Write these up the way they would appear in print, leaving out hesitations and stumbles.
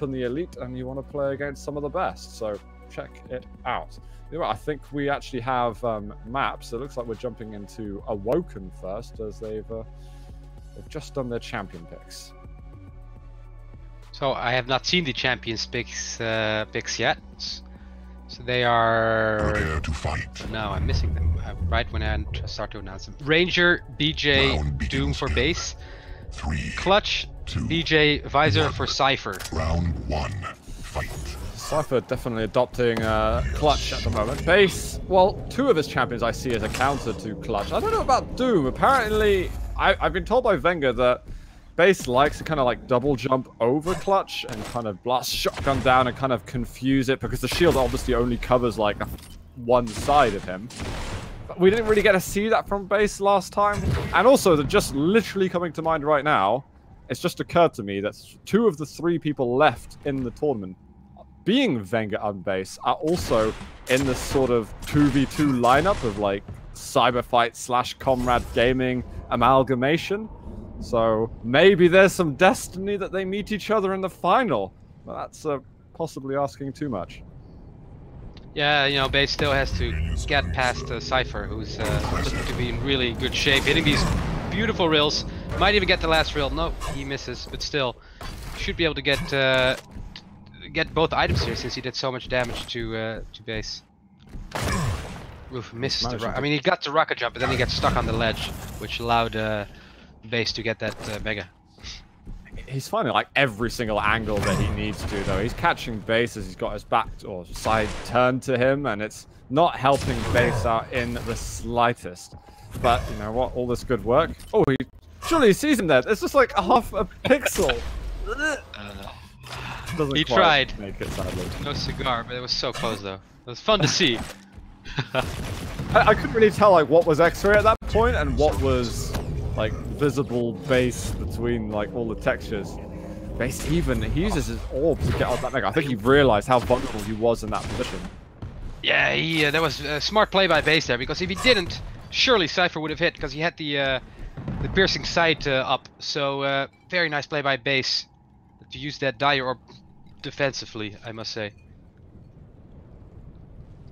in the elite and you want to play against some of the best. So check it out. You know what, I think we actually have maps. It looks like we're jumping into Awoken first, as they've just done their champion picks. So I have not seen the champions picks yet. So they are. Prepare to fight. No, I'm missing them right when I start to announce them. Ranger, BJ, Doom for base. 3, Clutch, 2, BJ, Visor 1. for Cypher. Round 1. Fight. Cypher definitely adopting Clutch at the moment. Base, well, 2 of his champions I see as a counter to Clutch. I don't know about Doom. Apparently, I've been told by Wenger that Base likes to kind of like double jump over Clutch and kind of blast shotgun down and kind of confuse it, because the shield obviously only covers like one side of him. But we didn't really get to see that from Base last time. And also, that just literally coming to mind right now, it's just occurred to me that 2 of the 3 people left in the tournament, being Wenger and Base, are also in this sort of 2v2 lineup of like Cyberfight / Comrade Gaming amalgamation. So maybe there's some destiny that they meet each other in the final. But that's possibly asking too much. Yeah, you know, Base still has to get past Cypher, who's looking to be in really good shape, hitting these beautiful rails. Might even get the last rail. No, he misses, but still should be able to get both items here, since he did so much damage to Base. Oof, misses the I mean, he got the rocket jump, but then he gets stuck on the ledge, which allowed Base to get that mega. He's finding like every single angle that he needs to, though. He's catching Base as he's got his back or side turned to him, and it's not helping Base out in the slightest. But you know what? All this good work. Oh, surely he sees him there. It's just like half a pixel. Doesn't He quite tried. make it, sadly. No cigar, but it was so close though. It was fun to see. I couldn't really tell like what was X-ray at that point and what was like visible Base between like all the textures. Base he uses his orb to get out that mega. I think he realized how vulnerable he was in that position. Yeah, that was a smart play by Base there, because if he didn't, surely Cypher would have hit, because he had the piercing sight up. So very nice play by Base to use that dire orb defensively, I must say.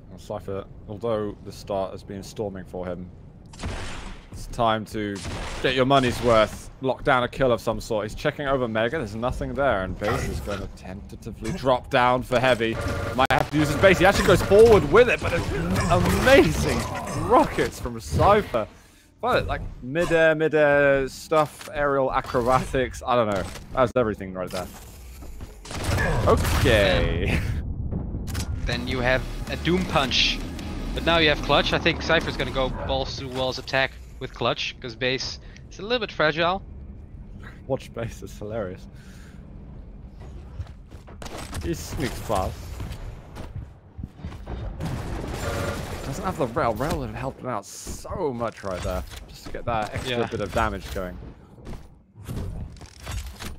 Well, Cypher, although the start has been storming for him, it's time to get your money's worth. Lock down a kill of some sort. He's checking over Mega. There's nothing there, and Base is going to tentatively drop down for heavy. Might have to use his Base. He actually goes forward with it, but it's amazing rockets from Cypher. But like mid-air stuff, aerial acrobatics. I don't know. That's everything right there. Okay. Then you have a Doom Punch. But now you have Clutch. I think Cypher's going to go balls to walls attack with Clutch, because Base is a little bit fragile. Watch Base is hilarious. He sneaks past. Doesn't have the rail. Rail would have helped him out so much right there, just to get that extra bit of damage going.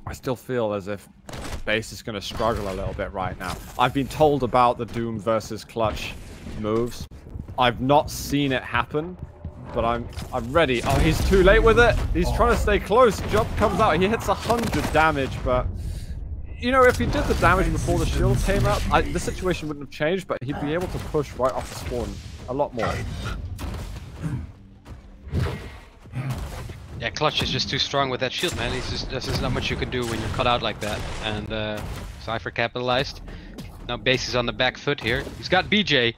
I still feel as if Base is going to struggle a little bit right now. I've been told about the Doom versus Clutch moves. I've not seen it happen, but I'm ready. Oh, he's too late with it. He's trying to stay close. Jump comes out. He hits 100 damage, but you know, if he did the damage before the shield came up, the situation wouldn't have changed, but he'd be able to push right off the spawn a lot more. Yeah, Clutch is just too strong with that shield, man. There's just not much you can do when you're cut out like that. And Cypher capitalized. Now Base is on the back foot here. He's got BJ.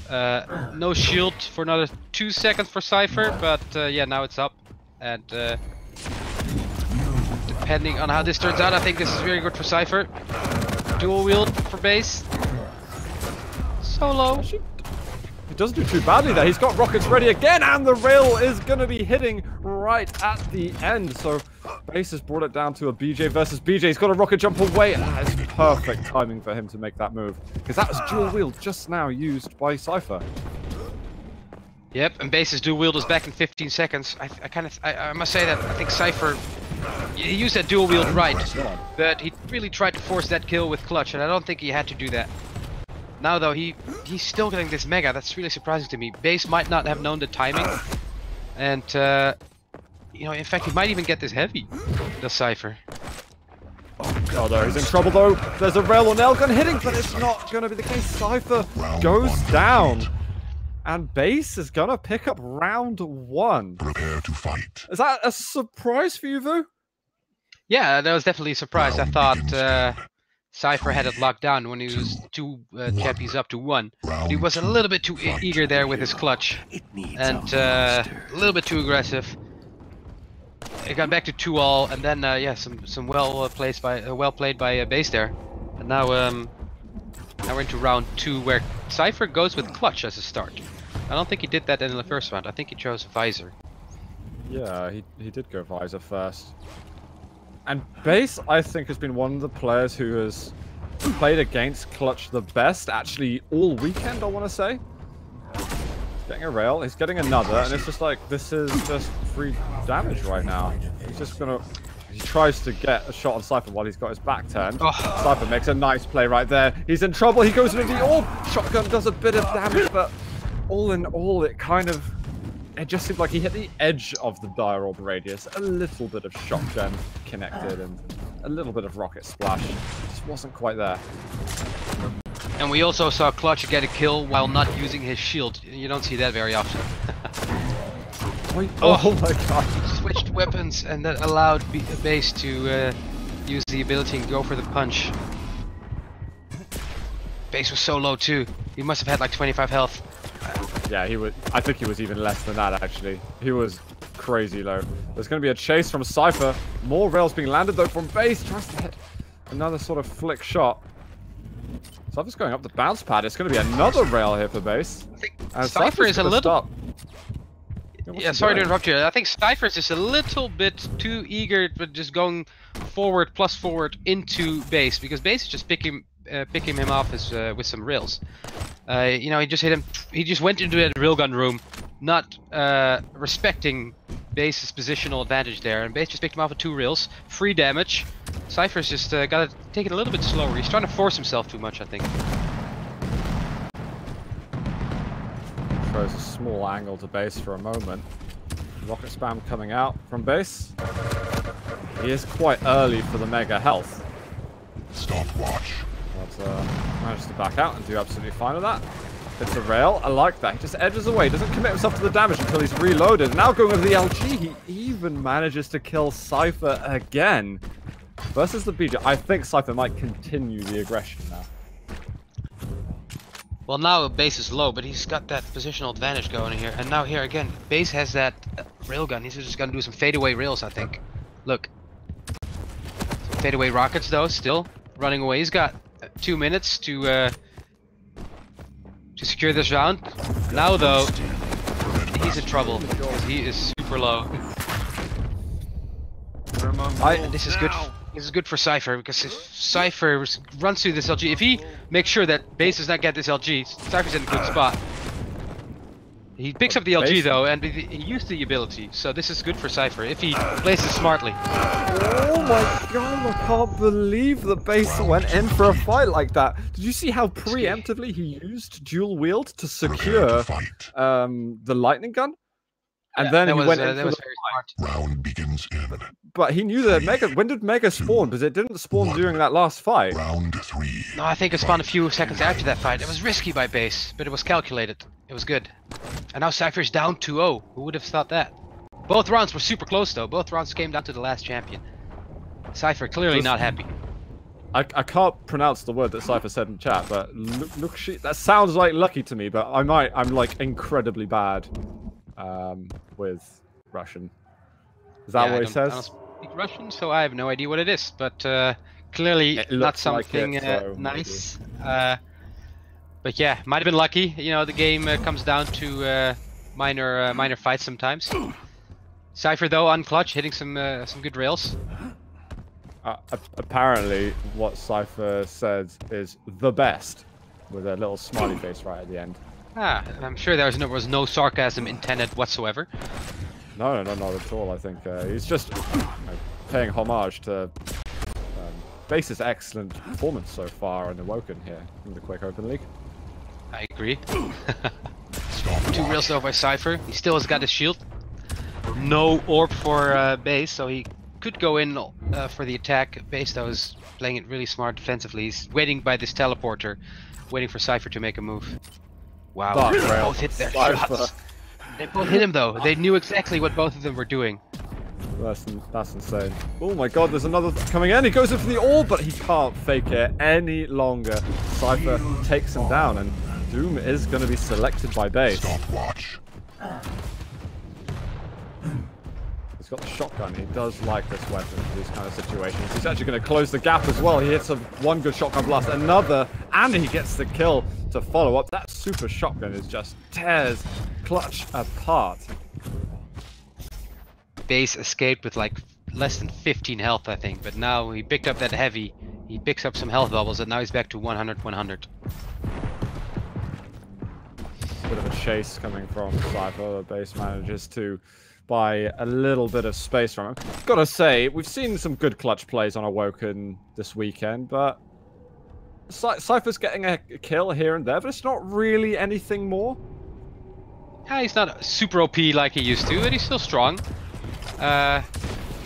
No shield for another 2 seconds for Cypher, but yeah, now it's up. And depending on how this turns out, I think this is very good for Cypher. Dual wield for Base. Solo. He doesn't do too badly there. He's got rockets ready again, and the rail is going to be hitting right at the end. So Base has brought it down to a BJ versus BJ. He's got a rocket jump away, and that is perfect timing for him to make that move, because that was dual wield just now used by Cypher. Yep, and Base's dual wield is back in 15 seconds. I must say that I think Cypher, he used that dual wield right, but he really tried to force that kill with Clutch, and I don't think he had to do that. Now though, he's still getting this mega. That's really surprising to me. Base might not have known the timing, and you know, in fact, he might even get this heavy, the Cypher. Oh no, he's in trouble though. There's a rail or nail gun hitting, but it's not going to be the case. Cypher goes down. And Base is going to pick up round 1. Prepare to fight. Is that a surprise for you, Vu? Yeah, that was definitely a surprise. I thought Cypher had it locked down when he was 2 champions up to 1. He was a little bit too eager there with his clutch. And a little bit too aggressive. It got back to 2-all, and then yeah, some well played by Base there. And now now we're into round 2, where Cypher goes with clutch as a start. I don't think he did that in the first round. I think he chose Visor. Yeah, he did go Visor first. And Base, I think, has been one of the players who has played against clutch the best, actually, all weekend, I want to say. He's getting a rail, he's getting another, and it's just like, this is just free damage right now. He's just gonna... He tries to get a shot on Cypher while he's got his back turned. Oh. Cypher makes a nice play right there. He's in trouble. He goes into the orb. Shotgun does a bit of damage, but all in all, it just seemed like he hit the edge of the dire orb radius. A little bit of shotgun connected and a little bit of rocket splash. Just wasn't quite there. And we also saw Clutch get a kill while not using his shield. You don't see that very often. Oh my god. He switched weapons, and that allowed Base to use the ability and go for the punch. Base was so low too. He must have had like 25 health. Yeah, he was. I think he was even less than that actually. He was crazy low. There's going to be a chase from Cypher. More rails being landed though from Base. Tries to hit another sort of flick shot. Cypher's going up the bounce pad. It's going to be another rail here for Base. I think Cypher is a little... Yeah, sorry to interrupt you. I think Cypher's just a little bit too eager, but just going forward plus forward into Base, because Base is just picking him off with some rails. You know, he just hit him. He just went into that railgun room, not respecting Base's positional advantage there, and Base just picked him off with 2 rails, free damage. Cypher's just gotta take it a little bit slower. He's trying to force himself too much, I think. Throws a small angle to Base for a moment. Rocket spam coming out from Base. He is quite early for the mega health. Stopwatch. But manages to back out and do absolutely fine with that. It's a rail. I like that. He just edges away. Doesn't commit himself to the damage until he's reloaded. Now going with the LG, he even manages to kill Cypher again. Versus the BJ. I think Cypher might continue the aggression now. Well, now Base is low, but he's got that positional advantage going here. And now here again, Base has that railgun. He's just gonna do some fadeaway rails, I think. Look. Some fadeaway rockets though, still running away. He's got 2 minutes to secure this round. Now though, he's in trouble because he is super low. This is good. This is good for Cypher, because if Cypher runs through this LG, if he makes sure that Base does not get this LG, Cypher's in a good spot. He picks up the LG though, and he used the ability, so this is good for Cypher if he plays it smartly. Oh my god, I can't believe the Base went in for a fight like that. Did you see how preemptively he used dual wield to secure the lightning gun? And yeah, then he went that in was for very the smart. Round begins in. But he knew that Mega... When did Mega spawn? Because it didn't spawn during that last fight. Round 3. No, I think it spawned a few seconds after that fight. It was risky by Base, but it was calculated. It was good. And now Cypher's down 2-0. Who would have thought that? Both rounds were super close though. Both rounds came down to the last champion. Cypher clearly not happy. I can't pronounce the word that Cypher said in chat, but look, that sounds like lucky to me, but I'm like incredibly bad with Russian. Is that what he says? I don't speak Russian, so I have no idea what it is, but clearly not something like it, so nice. But yeah, might have been lucky. You know, the game comes down to minor fights sometimes. Cypher though on clutch, hitting some good rails. Apparently, what Cypher says is the best, with a little smiley face right at the end. Ah, I'm sure there was no sarcasm intended whatsoever. No, not at all. I think he's just paying homage to Base's excellent performance so far in Awoken here in the Quick Open League. I agree. 2 rails though by Cypher. He still has got his shield. No orb for Base, so he could go in for the attack. Base though is playing it really smart defensively. He's waiting by this teleporter, waiting for Cypher to make a move. Wow, Dark they Rail. both hit their Cypher. shots. They both hit him though. They knew exactly what both of them were doing. That's insane. Oh my god, there's another coming in. He goes in for the orb, but he can't fake it any longer. Cypher takes him down, and Doom is going to be selected by base. Stopwatch. He's got the shotgun. He does like this weapon for these kind of situations. He's actually going to close the gap as well. He hits one good shotgun blast, another, and he gets the kill to follow up. That super shotgun is just tears Clutch apart. Base escaped with like less than 15 health, I think, but now he picked up that heavy. He picks up some health bubbles, and now he's back to 100. Bit of a chase coming from Cypher. The base manages to buy a little bit of space from him. Gotta say, we've seen some good clutch plays on Awoken this weekend, but Cypher's getting a kill here and there, but it's not really anything more. Yeah, he's not super OP like he used to, but he's still strong.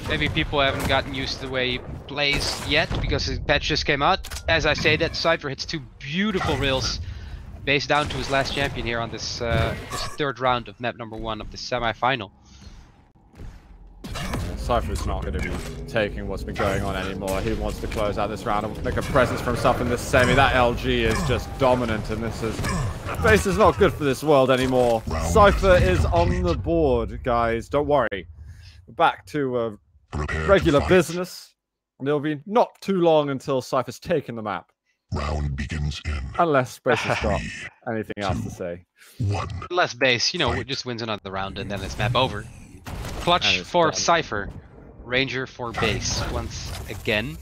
Maybe people haven't gotten used to the way he plays yet because his patch just came out. As I say that, Cypher hits 2 beautiful rails. Base down to his last champion here on this third round of map number 1 of the semi-final. Cypher's not going to be taking what's been going on anymore. He wants to close out this round and make a presence for himself in this semi. That LG is just dominant, and base is not good for this world anymore. Cypher is on the board, guys. Don't worry. We're back to regular business, and it'll be not too long until Cypher's taken the map. Round begins in Unless Base has got anything else to say. 1. Less base, you know, it just wins another round and then it's map over. Clutch for done. Cypher, Ranger for base once again.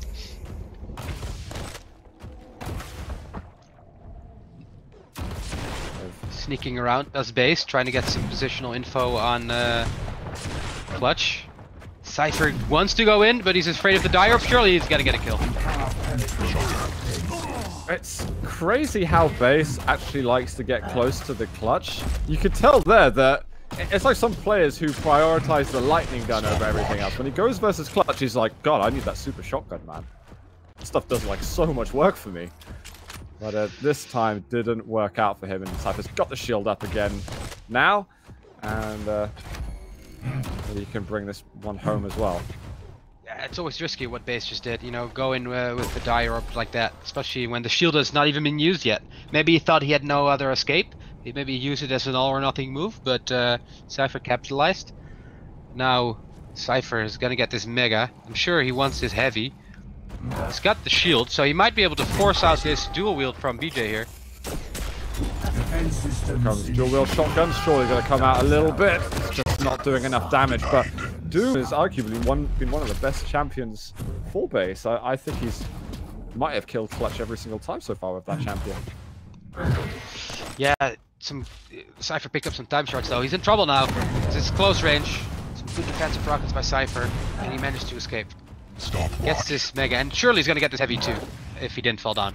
Sneaking around does base, trying to get some positional info on Clutch. Cypher wants to go in, but he's afraid of the dire. Surely he's gotta get a kill. It's crazy how base actually likes to get close to the clutch. You could tell there that it's like some players who prioritize the lightning gun over everything else. When he goes versus clutch, he's like, God, I need that super shotgun, man. This stuff does like so much work for me. But this time didn't work out for him, and Cypher's got the shield up again now, and he can bring this one home as well. Yeah, it's always risky what base just did, you know, go in with the dire up like that, especially when the shield has not even been used yet. Maybe he thought he had no other escape. He maybe used it as an all or nothing move, but Cypher capitalized. Now Cypher is gonna get this mega. I'm sure he wants this heavy. He's got the shield, so he might be able to force out this dual wield from BJ here. Here comes dual wield shotgun, surely gonna come out a little bit. It's just not doing enough damage, but Doom is arguably been one of the best champions for base. I think might have killed clutch every single time so far with that champion. Yeah, Cypher picked up some time shots though. He's in trouble now. It's close range. Some good defensive rockets by Cypher, and he managed to escape. Gets this mega, and surely he's gonna get this heavy too, if he didn't fall down.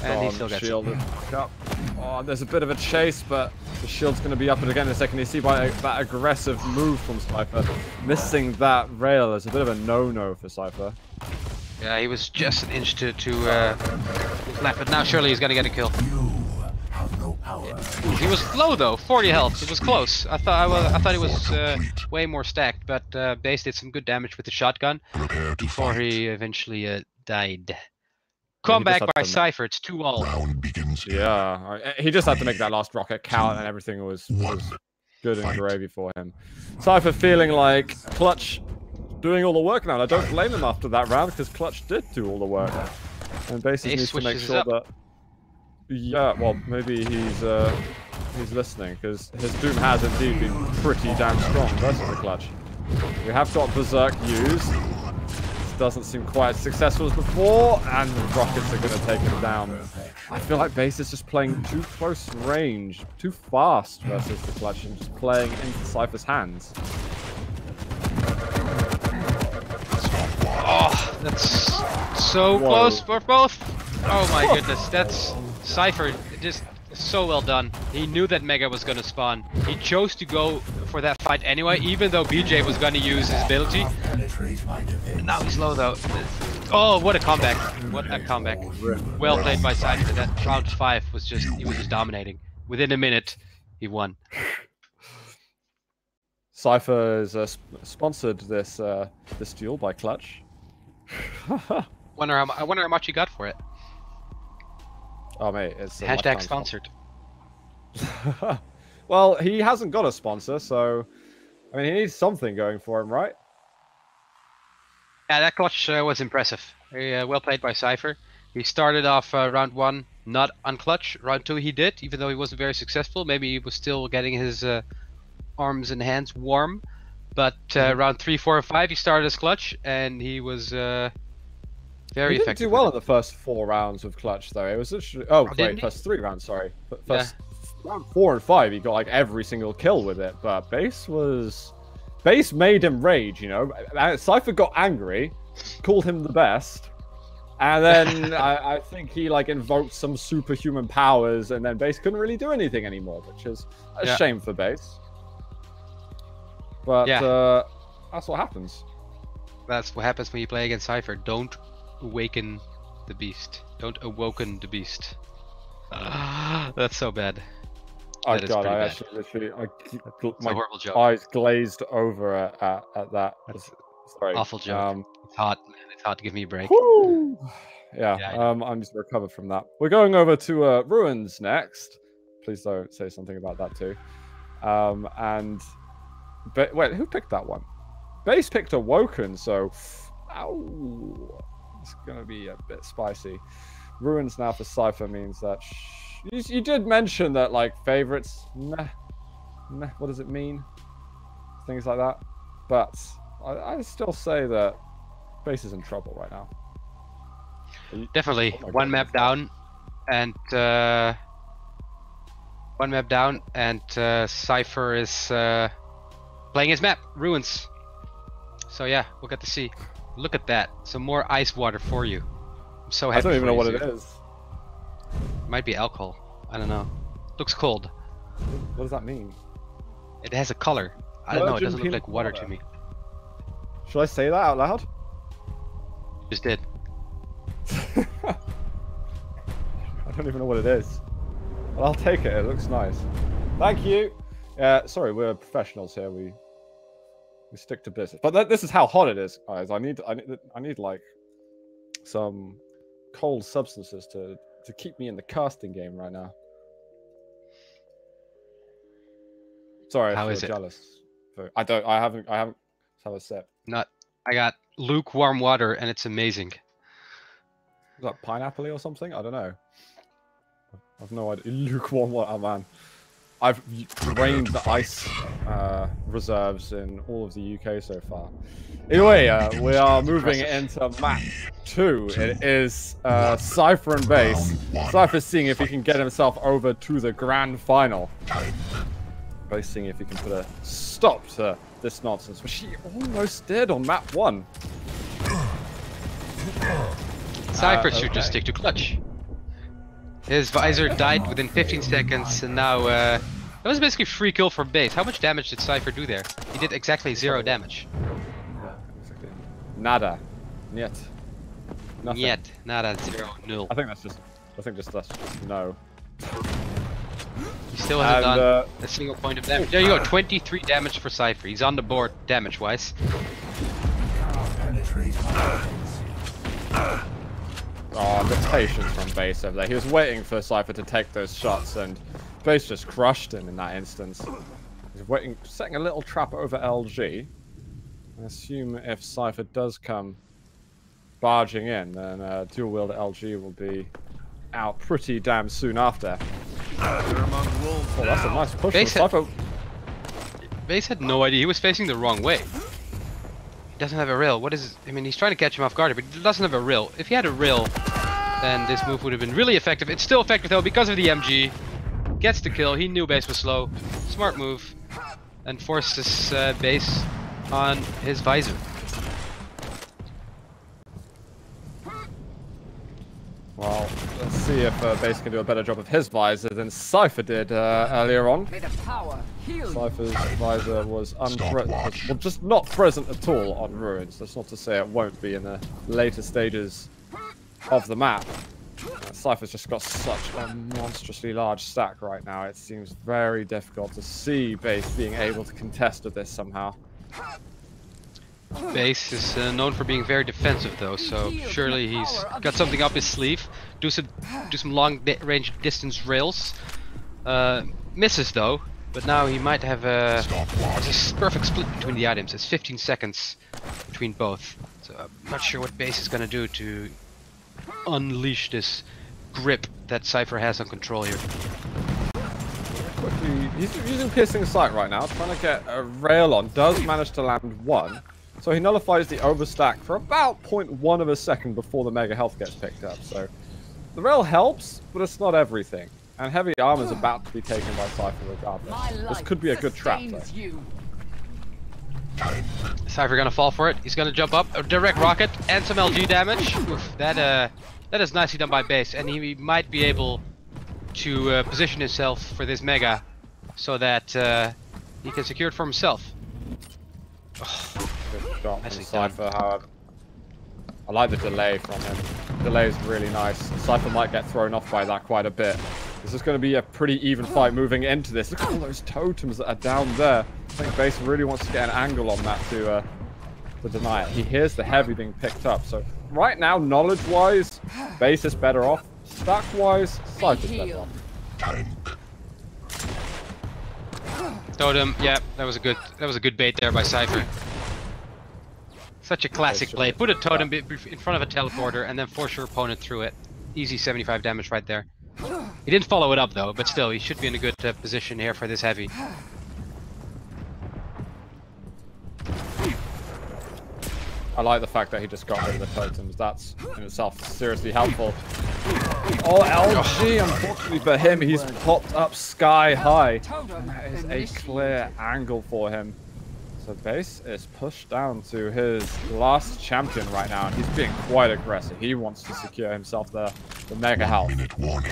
And he still gets shielded up. Oh, there's a bit of a chase, but the shield's going to be up again in a second. You see by that aggressive move from Cypher, missing that rail is a bit of a no-no for Cypher. Yeah, he was just an inch to left, but now surely he's going to get a kill. He was low though, 40 health. It was close. I thought he was way more stacked, but Base did some good damage with the shotgun before he eventually died. Comeback by Cypher, it's 2-all. Yeah, he just had to make that last rocket count, and everything was good and gravy for him. Cypher feeling like Clutch doing all the work now, and I don't blame him after that round, because Clutch did do all the work. And basically needs to make sure that... Yeah, well, maybe he's listening, because his Doom has indeed been pretty damn strong versus the Clutch. We have got Berserk used. Doesn't seem quite as successful as before, and the rockets are going to take him down. I feel like Base is just playing too close range, too fast versus the Clutch, and just playing into Cypher's hands. Oh, that's so close for both. Oh my goodness, that's Cypher just so well done. He knew that Mega was going to spawn. He chose to go for that fight anyway, even though BJ was gonna use his ability. And now he's low though. Oh, what a comeback! What a comeback! Well played by Cypher. That round 5 was he was just dominating. Within a minute, he won. Cypher has sponsored this this duel by Clutch. I wonder how much he got for it. Oh mate, it's a Hashtag sponsored. Well, he hasn't got a sponsor, so I mean he needs something going for him, right? Yeah, that clutch was impressive. Well played by Cypher. He started off round 1 not on clutch. Round 2 he did, even though he wasn't very successful. Maybe he was still getting his arms and hands warm. But round 3, 4, and 5 he started as clutch, and he was very effective. He didn't do well in the first 4 rounds of clutch, though. It was literally first 3 rounds. Sorry, but first round 4 and 5 he got like every single kill with it. But Base made him rage, you know. Cypher got angry, called him the best, and then I think he like invoked some superhuman powers, and then Base couldn't really do anything anymore, which is a shame for Base. But that's what happens. That's what happens when you play against Cypher. Don't awaken the beast. Don't awoken the beast. That's so bad. Oh that god, I bad. actually literally my horrible joke. eyes glazed over at that. Sorry. Awful joke. It's hot, man. It's hot. Give me a break. Woo! Yeah, I'm just recovered from that. We're going over to Ruins next. Please don't say something about that too. Wait, who picked that one? Base picked Awoken, so it's gonna be a bit spicy. Ruins now for Cypher means that you did mention that like favorites. Meh, what does it mean? Things like that. But I still say that Base is in trouble right now. Definitely one map down, and Cypher is playing his map, Ruins. So yeah, we'll get to see. Look at that, some more ice water for you. I'm so happy. I don't even know what it is. Might be alcohol. I don't know. Looks cold. What does that mean? It has a color. I don't know. It doesn't look like water to me. Should I say that out loud? Just did. I don't even know what it is. Well, I'll take it. It looks nice. Thank you. Sorry, we're professionals here. We stick to business. But this is how hot it is, guys. I need like some cold substances to keep me in the casting game right now. Sorry, how I is feel it? jealous. I haven't. Let's have a sip. I got lukewarm water, and it's amazing. Is that pineapple or something? I don't know. I've no idea. Lukewarm water, oh man. I've drained the ice reserves in all of the UK so far. Anyway, we are moving into map 2. It is Cypher and Base. Cypher's seeing if he can get himself over to the grand final. Base seeing if he can put a stop to this nonsense, which he almost did on map 1. Cypher should just stick to clutch. His visor died within 15 seconds, and now that was basically free kill for Base. How much damage did Cypher do there? He did exactly 0 damage. Exactly. Nada. Niet. Nothing. Niet. Nada. 0. 0. I think that's just no. He still hasn't done a single point of damage. There you go. 23 damage for Cypher. He's on the board damage-wise. Oh, the patience from Base over there. He was waiting for Cypher to take those shots, and Base just crushed him in that instance. He's waiting, setting a little trap over LG. I assume if Cypher does come barging in, then dual wield LG will be out pretty damn soon after. Oh, that's a nice push from Cypher. Base had no idea. He was facing the wrong way. He doesn't have a rail. What is... I mean, he's trying to catch him off guard, but he doesn't have a rail. If he had a rail, then this move would have been really effective. It's still effective, though, because of the MG. Gets the kill. He knew Base was slow. Smart move. And forces Base on his visor. Well, let's see if Base can do a better job of his visor than Cypher did earlier on. Cypher's visor was just not present at all on Ruins. That's not to say it won't be in the later stages of the map. Cypher's just got such a monstrously large stack right now. It seems very difficult to see Base being able to contest with this somehow. Base is known for being very defensive though, so surely he's got something up his sleeve. Do some long range distance rails. Misses though, but now he might have a perfect split between the items. It's 15 seconds between both, so I'm not sure what Base is gonna do to unleash this grip that Cypher has on control here. Quickly, he's using piercing sight right now, trying to get a rail on. Does manage to land one. So he nullifies the overstack for about 0.1 of a second before the mega health gets picked up. So the rail helps, but it's not everything. And heavy armor is about to be taken by Cypher regardless. This could be a good trap though. Cypher gonna fall for it. He's gonna jump up, a direct rocket and some LG damage. Oof, that is nicely done by Base, and he might be able to position himself for this mega so that he can secure it for himself. Good shot from Cypher, however. I like the delay from him. The delay is really nice. Cypher might get thrown off by that quite a bit. This is going to be a pretty even fight moving into this. Look at all those totems that are down there. I think Base really wants to get an angle on that to deny it. He hears the heavy being picked up. So right now, knowledge-wise, Base is better off. Stack-wise, Cypher's better off. Totem, yeah, that was a good bait there by Cypher. Such a classic play. Put a totem in front of a teleporter and then force your opponent through it. Easy 75 damage right there. He didn't follow it up though, but still, he should be in a good position here for this heavy. I like the fact that he just got rid of the totems. That's in itself seriously helpful. Oh, LG, unfortunately for him, he's popped up sky high. And that is a clear angle for him. So Base is pushed down to his last champion right now, and he's being quite aggressive. He wants to secure himself the mega health.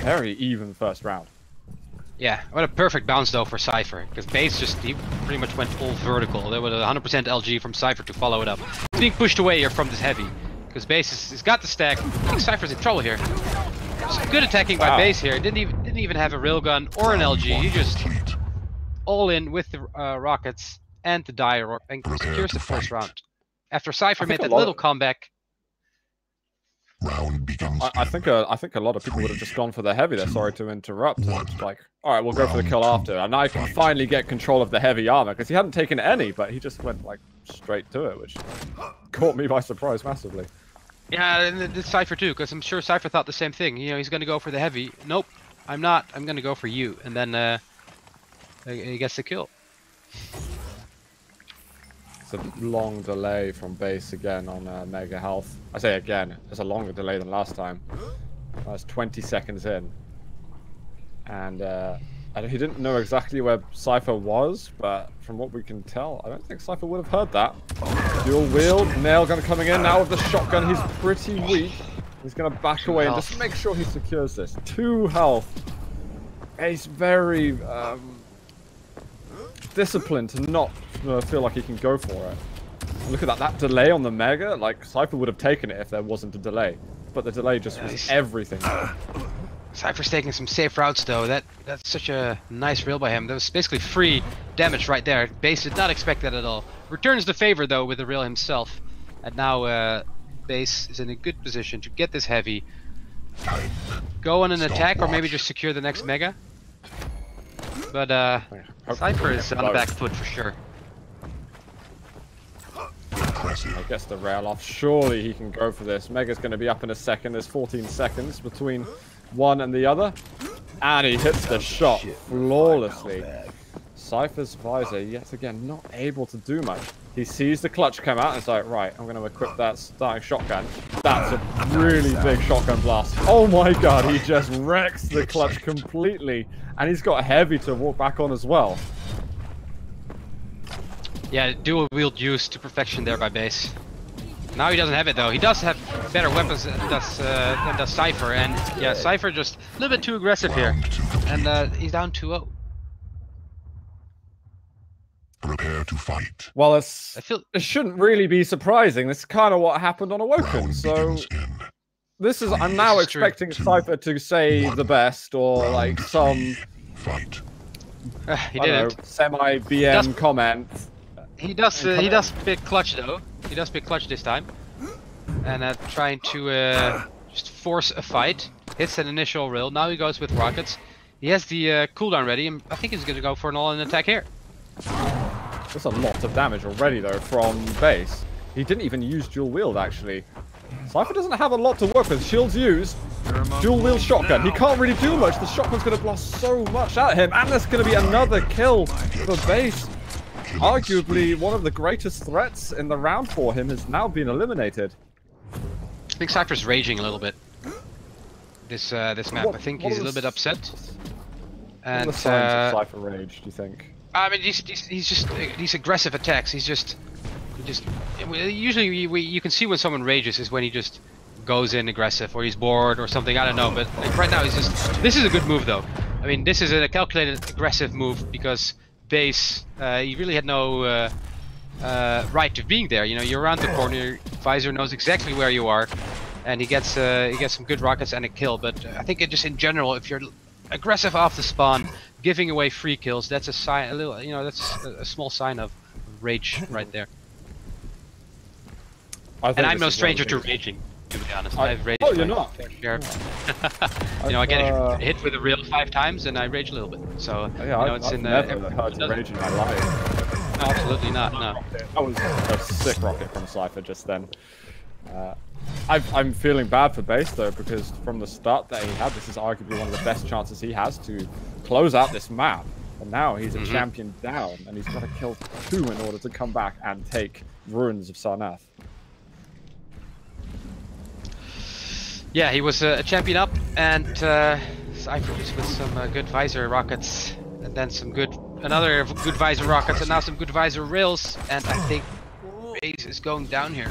Very even first round. Yeah, what a perfect bounce though for Cypher, because Base he pretty much went full vertical. There was 100% LG from Cypher to follow it up. He's being pushed away here from this heavy, because Base has got the stack. I think Cypher's in trouble here. Some good attacking by Base here. Didn't even have a railgun or an LG. He just all in with the rockets and the dire and secures the first round. After Cypher made that little comeback. I think a lot of people would have just gone for the heavy there. Sorry to interrupt. It's like, all right, we'll go for the kill after, and I can finally get control of the heavy armor because he hadn't taken any, but he just went like straight to it, which caught me by surprise massively. Yeah, and the Cypher too, because I'm sure Cypher thought the same thing. You know, he's gonna go for the heavy. Nope, I'm not. I'm gonna go for you, and then he gets the kill. It's a long delay from Base again on Mega Health. I say again, it's a longer delay than last time. That's 20 seconds in. And he didn't know exactly where Cypher was, but from what we can tell, I don't think Cypher would have heard that. Dual wield, nail gun coming in now with the shotgun. He's pretty weak. He's going to back away and just make sure he secures this. 2 health. He's very disciplined to not feel like he can go for it. Look at that delay on the Mega. Like, Cypher would have taken it if there wasn't a delay. But the delay just was everything. Cypher's taking some safe routes though. That's such a nice reel by him. That was basically free damage right there. Base did not expect that at all. Returns the favor though with the reel himself. And now Base is in a good position to get this heavy. Go on an attack or maybe just secure the next Mega. But Cypher is on the back foot for sure. I guess the rail off. Surely he can go for this. Mega's going to be up in a second. There's 14 seconds between one and the other. And he hits the shot flawlessly. Cypher's visor, yet again, not able to do much. He sees the clutch come out and it's like, right, I'm going to equip that starting shotgun. That's a really big shotgun blast. Oh my god, he just wrecks the clutch completely. And he's got heavy to walk back on as well. Yeah, dual wield use to perfection there by Base. Now he doesn't have it though. He does have better weapons than does Cypher, and yeah, Cypher just a little bit too aggressive here, and he's down 2-0. Prepare to fight. Well, I feel it shouldn't really be surprising. This is kind of what happened on Awoken. So this is I'm now expecting Cypher to say the best or like some Fight. he didn't. Semi-BM comment. He does pick clutch though. He does pick clutch this time, and trying to just force a fight. Hits an initial rail. Now he goes with rockets. He has the cooldown ready, and I think he's gonna go for an all-in attack here. That's a lot of damage already though from base. He didn't even use dual wield actually. Cypher doesn't have a lot to work with. Shields used. Dual wield shotgun. He can't really do much. The shotgun's gonna blast so much at him, and there's gonna be another kill for base. Arguably one of the greatest threats in the round for him has now been eliminated. I think Cypher's raging a little bit. This map. I think he's a little bit upset. And And the signs of Cypher rage, do you think? I mean, he's just these aggressive attacks. Usually you can see when someone rages is when he just goes in aggressive or he's bored or something. I don't know, but like right now he's just. This is a good move though. I mean, this is a calculated aggressive move because base. He really had no right to being there. You know, you're around the corner. Visor knows exactly where you are, and he gets some good rockets and a kill. But I think it just in general, if you're aggressive off the spawn, giving away free kills, that's a sign. That's a small sign of rage right there. And I'm no stranger to raging, to be honest. I've raged. Oh, you're not. Sure. You know, I get hit with a rail 5 times and I rage a little bit. So Yeah, you know, it's I've never heard you rage in my life. No, absolutely not. No. That was a sick rocket from Cypher just then. I'm feeling bad for base though, because from the start that he had, this is arguably one of the best chances he has to close out this map. And now he's a champion down, and he's got to kill 2 in order to come back and take Ruins of Sarnath. Yeah, he was a champion up, and Cypher just with some good visor rockets, and then another good visor rockets, and now some good visor rails, and I think base is going down here.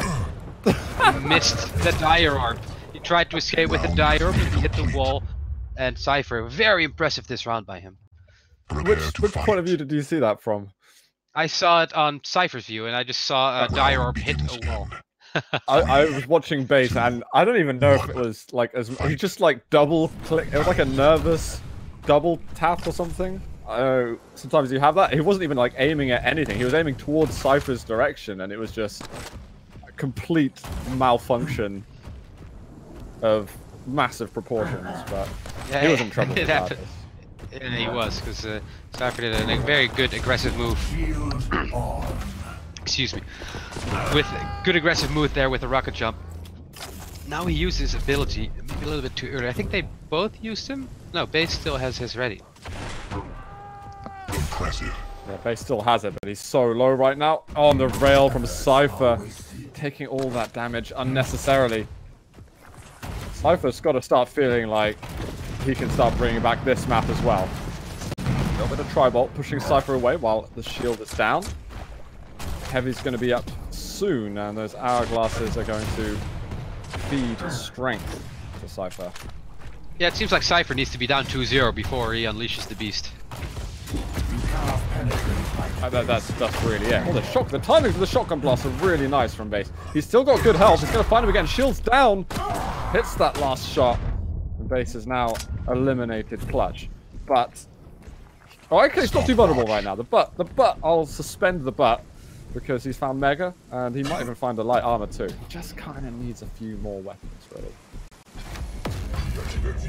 He missed the dire orb. He tried to escape with the dire orb, but he hit the wall. And Cypher, very impressive this round by him. Which point of view did you see that from? I saw it on Cypher's view, and I just saw a dire orb hit a wall. I was watching base, and I don't even know if it was like he just like double click. It was like a nervous double tap or something. Sometimes you have that. He wasn't even like aiming at anything. He was aiming towards Cypher's direction, and it was just complete malfunction of massive proportions, but yeah, he was in trouble. Yeah, he was, because Cypher did a very good aggressive move. Excuse me. With a good aggressive move there with a rocket jump. Now he uses his ability, maybe a little bit too early. I think they both used him. No, base still has his ready. Impressive. Yeah, base still has it, but he's so low right now. On the rail from Cypher, taking all that damage unnecessarily. Cypher's got to start feeling like he can start bringing back this map as well. A little bit of Tribolt pushing Cypher away while the shield is down. Heavy's going to be up soon, and those hourglasses are going to feed strength to Cypher. Yeah, it seems like Cypher needs to be down 2-0 before he unleashes the beast. That's really it. Oh, the timing for the shotgun blast are really nice from base. He's still got good health. He's going to find him again. Shield's down. Hits that last shot. And base is now eliminated clutch. But... oh, okay, it's not too vulnerable right now. The butt, I'll suspend the butt. Because he's found Mega, and he might even find a light armor too. He just kind of needs a few more weapons, really.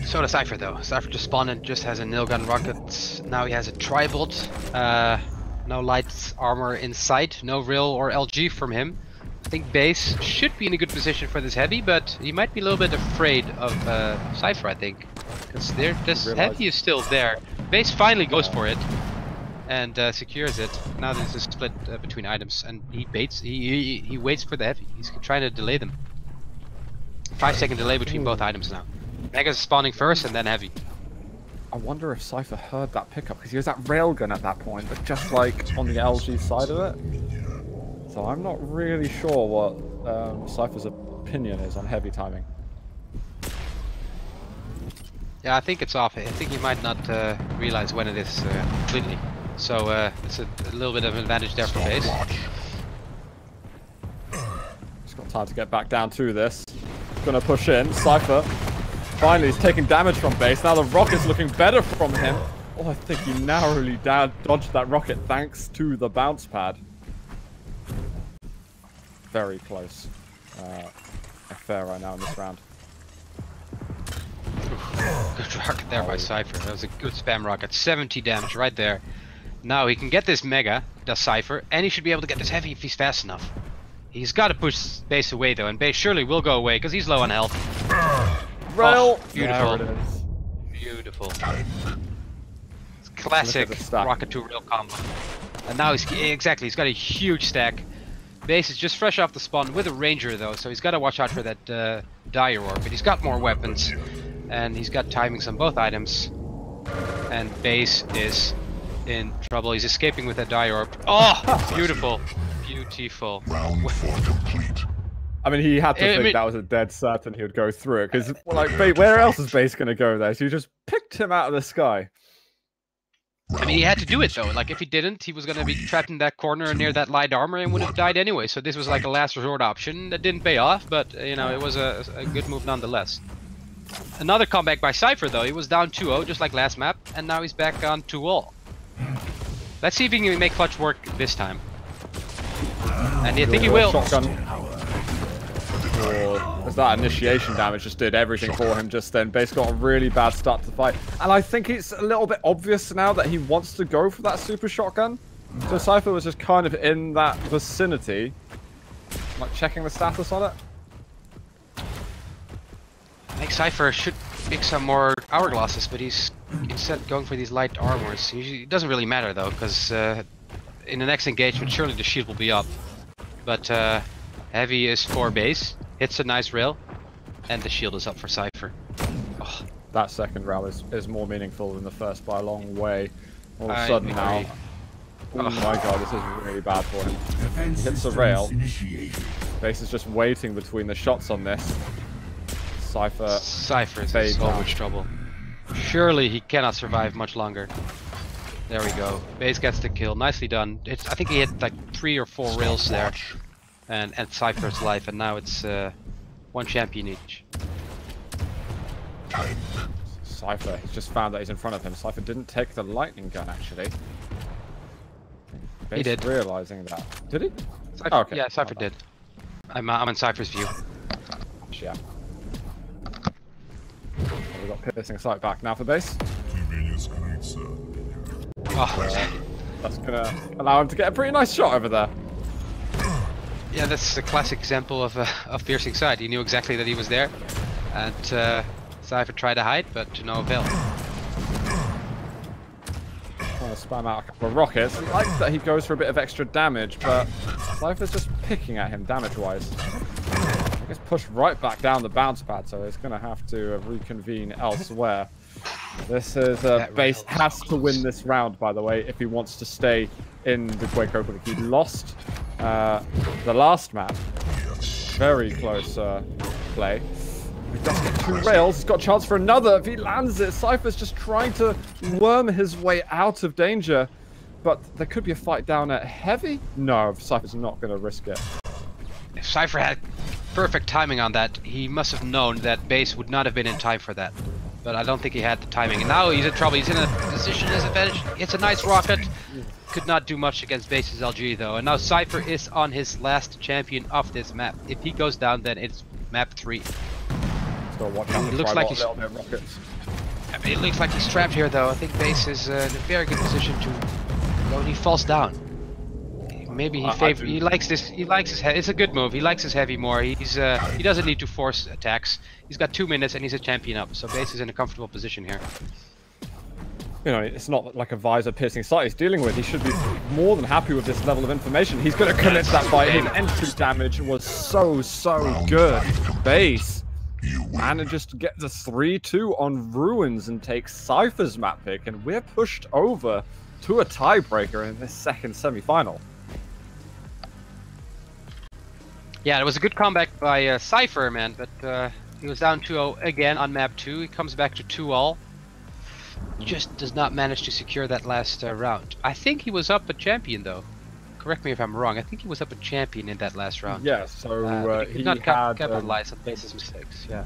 So does Cypher though. Cypher just spawned and just has a nailgun rocket. Now he has a Tribolt. No light armor in sight. No Rill or LG from him. I think base should be in a good position for this heavy, but he might be a little bit afraid of Cypher, I think. Because this heavy is still there. Base finally goes for it. And secures it. Now there's a split between items, and he baits. He waits for the heavy. He's trying to delay them. 5-second delay between both items now. Mega's spawning first, and then heavy. I wonder if Cypher heard that pickup, because he was at railgun at that point, but just like on the LG side of it. So I'm not really sure what Cypher's opinion is on heavy timing. Yeah, I think it's off. I think he might not realize when it is completely. So it's a little bit of an advantage there for base. He's got time to get back down to this. Gonna push in. Cypher finally is taking damage from base. Now the rocket's looking better from him. Oh, I think he narrowly dodged that rocket thanks to the bounce pad. Very close. Affair right now in this round. Good rocket there by Cypher. That was a good spam rocket. 70 damage right there. Now he can get this mega, does Cypher, and he should be able to get this heavy if he's fast enough. He's got to push base away though, and base surely will go away because he's low on health. Rail! Oh, beautiful. There it is. Beautiful. It's classic rocket to rail combo. And now he's he's got a huge stack. Base is just fresh off the spawn with a ranger though, so he's got to watch out for that dire orb. But he's got more weapons, and he's got timings on both items. And base is in trouble. He's escaping with that dire orb. Oh, beautiful, beautiful. Round 4 complete. I mean, he had to think that was a dead certain he would go through it, because like, where else is base gonna go there? So you just picked him out of the sky. I mean, he had to do it though. Like, if he didn't, he was gonna be trapped in that corner near that light armor and would have died anyway. So this was like a last resort option that didn't pay off, but you know, it was a good move nonetheless. Another comeback by Cypher though. He was down 2-0 just like last map, and now he's back on 2-all. Let's see if he can make clutch work this time. And I think he will. Shotgun. As that initiation damage just did everything for him just then. Base got a really bad start to the fight. And I think it's a little bit obvious now that he wants to go for that super shotgun. So Cypher was just kind of in that vicinity. Like checking the status on it. I think Cypher should pick some more hourglasses, but he's instead going for these light armors. It doesn't really matter though, because in the next engagement surely the shield will be up. But heavy is for base, hits a nice rail, and the shield is up for Cypher. Oh. That second rail is more meaningful than the first by a long way. All of a sudden now, oh my god, this is really bad for him. He hits the rail. Base is just waiting between the shots on this. Cypher is in so much trouble. Surely he cannot survive much longer. There we go. Base gets the kill. Nicely done. I think he hit like 3 or 4 rails there. And Cypher's life, and now it's 1 champion each. Cypher, he's just found that he's in front of him. Cypher didn't take the lightning gun actually. He did. Realizing that. Did he? Cypher, okay. Yeah, Cypher did. I'm in Cypher's view. Yeah. We got piercing sight back now for base. Oh. That's gonna allow him to get a pretty nice shot over there. Yeah, that's a classic example of piercing sight. He knew exactly that he was there, and Cypher tried to hide, but to no avail. Trying to spam out a couple of rockets. He likes that he goes for a bit of extra damage, but Cypher's just picking at him damage-wise. He gets pushed right back down the bounce pad, so he's going to have to reconvene elsewhere. This is base has to win this round, by the way, if he wants to stay in the Quaker Open. He lost the last map. Very close play. He does get 2 rails. He's got a chance for another. If he lands it, Cypher's just trying to worm his way out of danger. But there could be a fight down at heavy. No, Cypher's not going to risk it. If Cypher had perfect timing on that, he must have known that base would not have been in time for that. But I don't think he had the timing. And now he's in trouble. He's in a position disadvantage. It's a nice rocket. Could not do much against base's LG though. And now Cypher is on his last champion of this map. If he goes down, then it's map 3. Watch out, it looks like he's. It looks like he's trapped here, though. I think base is in a very good position to. When he falls down, maybe he likes this. He likes his. It's a good move. He likes his heavy more. He doesn't need to force attacks. He's got 2 minutes and he's a champion up. So base is in a comfortable position here. You know, it's not like a visor piercing sight he's dealing with. He should be more than happy with this level of information. He's going to commit that fight. His entry damage was so good. Base manages to get the 3-2 on Ruins and take Cypher's map pick, and we're pushed over to a tiebreaker in this second semi-final. Yeah, it was a good comeback by Cypher, man, but he was down 2-0 again on map 2. He comes back to 2-all. Just does not manage to secure that last round. I think he was up a champion, though. Correct me if I'm wrong. I think he was up a champion in that last round. Yeah, so he could not capitalize on Base's mistakes. Yeah.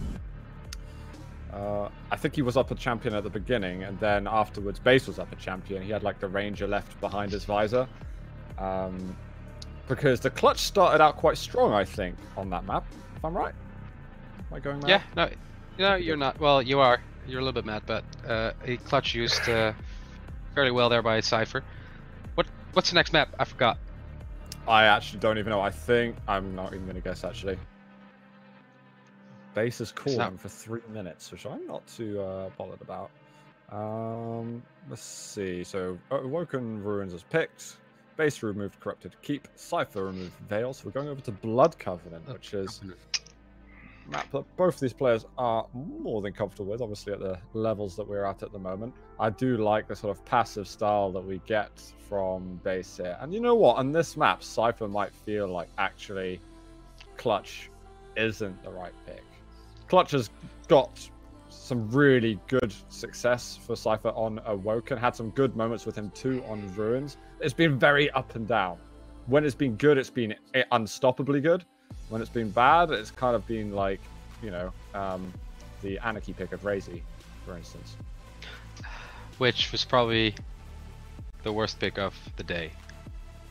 I think he was up a champion at the beginning, and then afterwards Base was up a champion. He had like the Ranger left behind his visor. Because the clutch started out quite strong, I think, on that map, if I'm right. Am I going mad? Yeah, no, you're not. Well, you are. You're a little bit mad, but a clutch used fairly well there by Cypher. What's the next map? I forgot. I actually don't even know. I think I'm not even going to guess, actually. Base is calling for 3 minutes, which I'm not too bothered about. Let's see. So, Awoken Ruins is picked. Base removed Corrupted Keep. Cypher removed Veil. So we're going over to Blood Covenant, which is a map that both of these players are more than comfortable with, obviously at the levels that we're at the moment. I do like the sort of passive style that we get from Base here. And you know what? On this map, Cypher might feel like actually Clutch isn't the right pick. Clutch has got some really good success for Cypher on Awoken. Had some good moments with him too on Ruins. It's been very up and down. When it's been good, it's been unstoppably good. When it's been bad, it's kind of been like, you know, the Anarchy pick of Razy, for instance. Which was probably the worst pick of the day.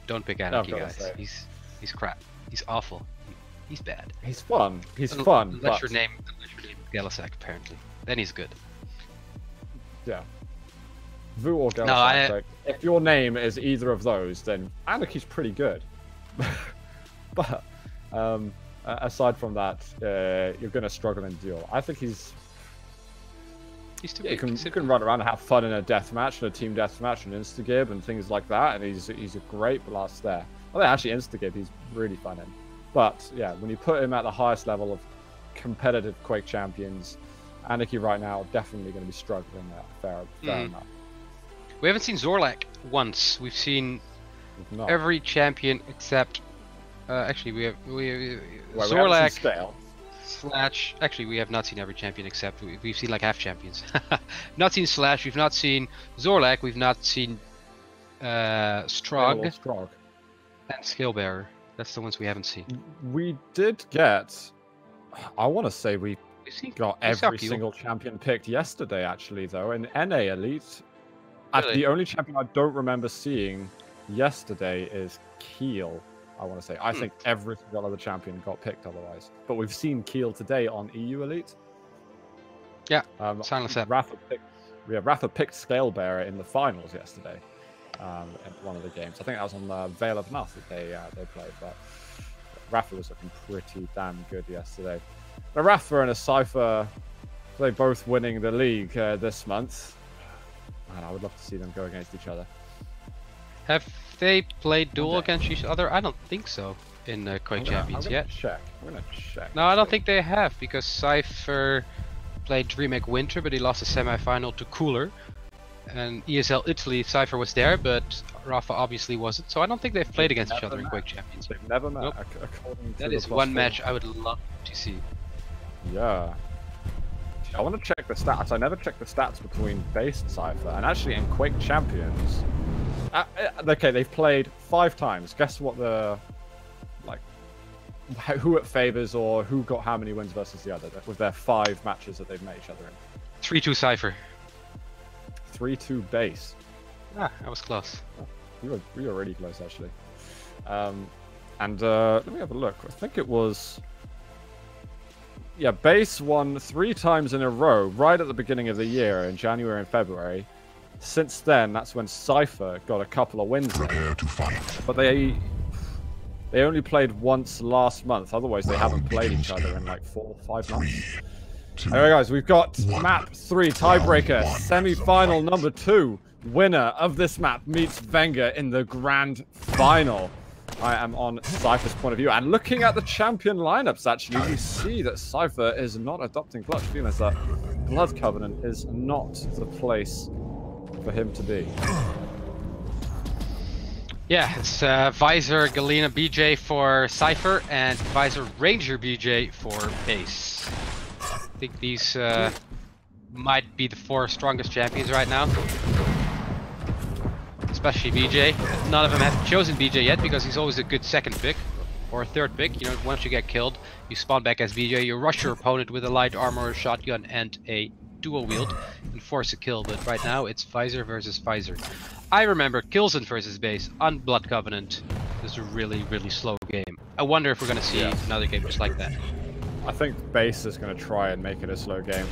Don't pick Anarchy, guys. He's crap. He's awful. He's bad. He's fun. He's fun. Unless your name is Galasac, apparently. Then he's good. Yeah. Vu or Galasac. No, like, if your name is either of those, then Anarchy's pretty good. But aside from that, you're going to struggle in duel. I think he's too big. You can run around and have fun in a deathmatch, and a team deathmatch, and Instagib, and things like that, and he's a great blast there. I think actually Instagib he's really fun in. But yeah, when you put him at the highest level of competitive Quake champions, Anarchy right now definitely going to be struggling at a fair amount. We haven't seen Zorlak once. We've seen every champion except. Actually, we have Zorlak. Slash. Actually, we have not seen every champion except we've seen like half champions. Not seen Slash. We've not seen Zorlak. We've not seen Strog. And Scalebearer. That's the ones we haven't seen. We did get. I want to say we got every single champion picked yesterday. Actually, though, in NA Elite. Really? The only champion I don't remember seeing yesterday is Keel, I want to say. I think every single other champion got picked otherwise. But we've seen Keel today on EU Elite. Yeah, Rafa picked Scalebearer in the finals yesterday in one of the games. I think that was on Veil of Nuth that they played. But Rafa was looking pretty damn good yesterday. Now, Rafa and a Cypher, they both winning the league this month. Man, I would love to see them go against each other. Have they played duel against each other? I don't think so in Quake Champions yet. I'm gonna check. No, I don't think they have, because Cypher played DreamHack Winter, but he lost a semi-final to Cooler. And ESL Italy, Cypher was there, but Rafa obviously wasn't. So I don't think they've played against each other in Quake Champions. They've never met. Nope. That is one match I would love to see. Yeah. I want to check the stats. I never checked the stats between Base and Cypher. And actually in Quake Champions... okay, they've played 5 times. Guess what the... like... who it favors or who got how many wins versus the other with their 5 matches that they've met each other in. 3-2 Cypher. 3-2 Base. Ah, that was close. We were really close, actually. Let me have a look. I think it was... yeah, Base won 3 times in a row right at the beginning of the year in January and February. Since then, that's when Cypher got a couple of wins. Prepare to fight. But they only played once last month. Otherwise, they haven't played each other in like 4 or 5 months. Anyway, guys, we've got map 3 tiebreaker, semi-final number 2. Winner of this map meets Wenger in the grand final. I am on Cypher's point of view, and looking at the champion lineups, actually, we see that Cypher is not adopting Clutch. Feeling as that Blood Covenant is not the place for him to be. Yeah, it's Visor Galena BJ for Cypher and Visor Ranger BJ for Base. I think these might be the 4 strongest champions right now. Especially BJ. None of them have chosen BJ yet because he's always a good second pick or a third pick. You know, once you get killed, you spawn back as BJ, you rush your opponent with a light armor, a shotgun, and a dual wield and force a kill. But right now, it's Visor versus Visor. I remember Killzone versus Base on Blood Covenant. It was a really, really slow game. I wonder if we're going to see another game just like that. I think Base is going to try and make it a slow game.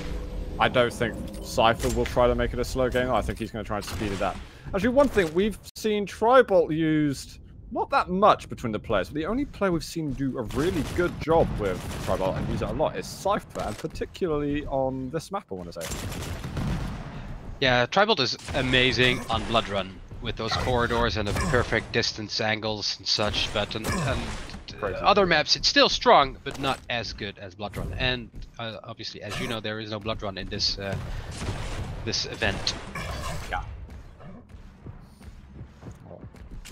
I don't think Cypher will try to make it a slow game. I think he's going to try and speed it up. Actually, one thing, we've seen Tribal used not that much between the players, but the only player we've seen do a really good job with Tribal and use it a lot is Cypher, and particularly on this map, I want to say. Yeah, Tribal is amazing on Blood Run with those corridors and the perfect distance angles and such, but on other maps it's still strong, but not as good as Blood Run. And obviously, as you know, there is no Blood Run in this this event. Yeah.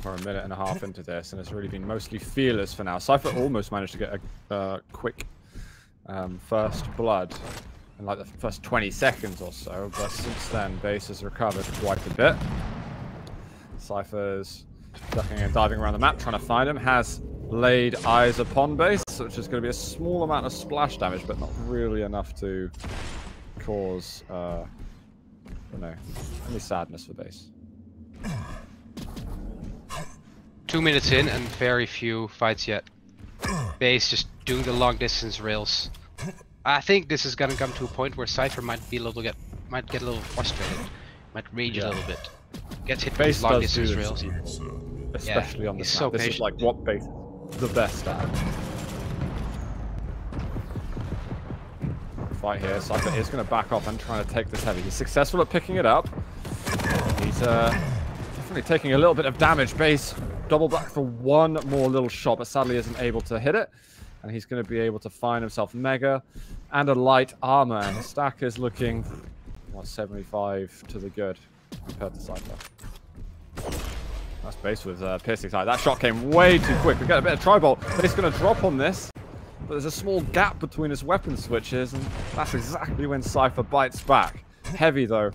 We're a minute and a half into this, and it's really been mostly feelers for now. Cypher almost managed to get a quick first blood in like the first 20 seconds or so, but since then, Base has recovered quite a bit. Cypher's ducking and diving around the map, trying to find him, has laid eyes upon Base, which is going to be a small amount of splash damage, but not really enough to cause, I don't know, any sadness for Base. 2 minutes in and very few fights yet. Base just doing the long distance rails. I think this is gonna come to a point where Cypher might get a little frustrated, might rage a little bit. Gets hit with these long distance rails. Especially on this map. So this patient. is like what Base is the best at. Fight here, Cypher is going to back off and trying to take this heavy. He's successful at picking it up. He's definitely taking a little bit of damage. Base double back for one more little shot, but sadly isn't able to hit it. And he's going to be able to find himself Mega and a light armor. And the stack is looking, what, 75 to the good compared to Cypher. That's Base with piercing sight. That shot came way too quick. We get a bit of Tribal. Base going to drop on this. But there's a small gap between his weapon switches, and that's exactly when Cypher bites back. Heavy, though,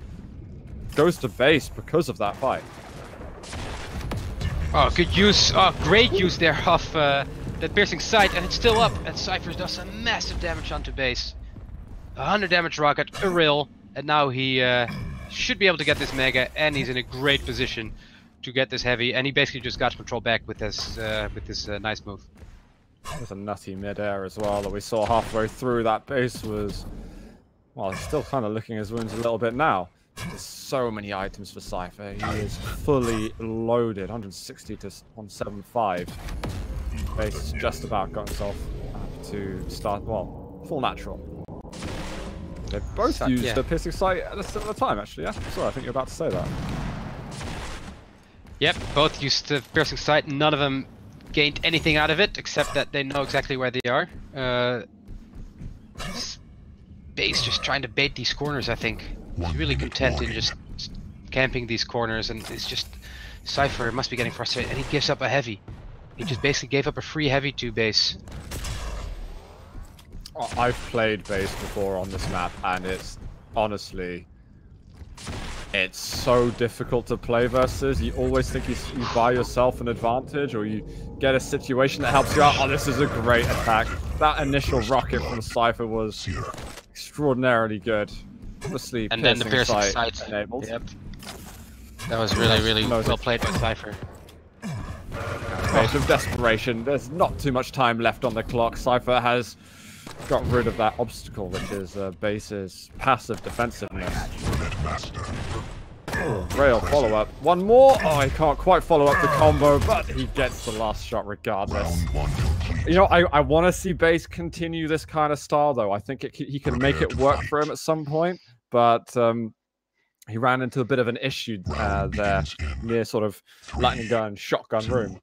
goes to Base because of that fight. Oh, good use. Oh, great use there of that piercing sight, and it's still up. And Cypher does some massive damage onto Base. 100 damage rocket, a rill, and now he should be able to get this Mega, and he's in a great position to get this heavy. And he basically just got control back with this nice move. There's a nutty mid-air as well that we saw halfway through. That Base was, well, he's still kind of licking his wounds a little bit now. There's so many items for Cypher. He is fully loaded, 160 to 175. Base has just about got himself up to start, well, full natural. They both used the piercing sight at a similar time, actually, yeah? Sorry, I think you're about to say that. Yep, both used the piercing sight. None of them gained anything out of it, except that they know exactly where they are. Base just trying to bait these corners, I think. He's really content in just camping these corners, and it's just... Cypher must be getting frustrated, and he gives up a heavy. He just basically gave up a free heavy to Base. I've played Base before on this map, and it's honestly... It's so difficult to play versus. You always think you buy yourself an advantage, or you get a situation that helps you out. Oh, this is a great attack. That initial rocket from Cypher was extraordinarily good. Obviously, and then the piercing sight enabled. Yep. That was really well played by Cypher. Case of desperation. There's not too much time left on the clock. Cypher has got rid of that obstacle, which is Base's passive defensiveness. Oh, rail follow-up. One more. Oh, he can't quite follow up the combo, but he gets the last shot regardless. You know, I want to see Base continue this kind of style, though. I think he can make it work for him at some point, but he ran into a bit of an issue there near sort of lightning gun, shotgun room.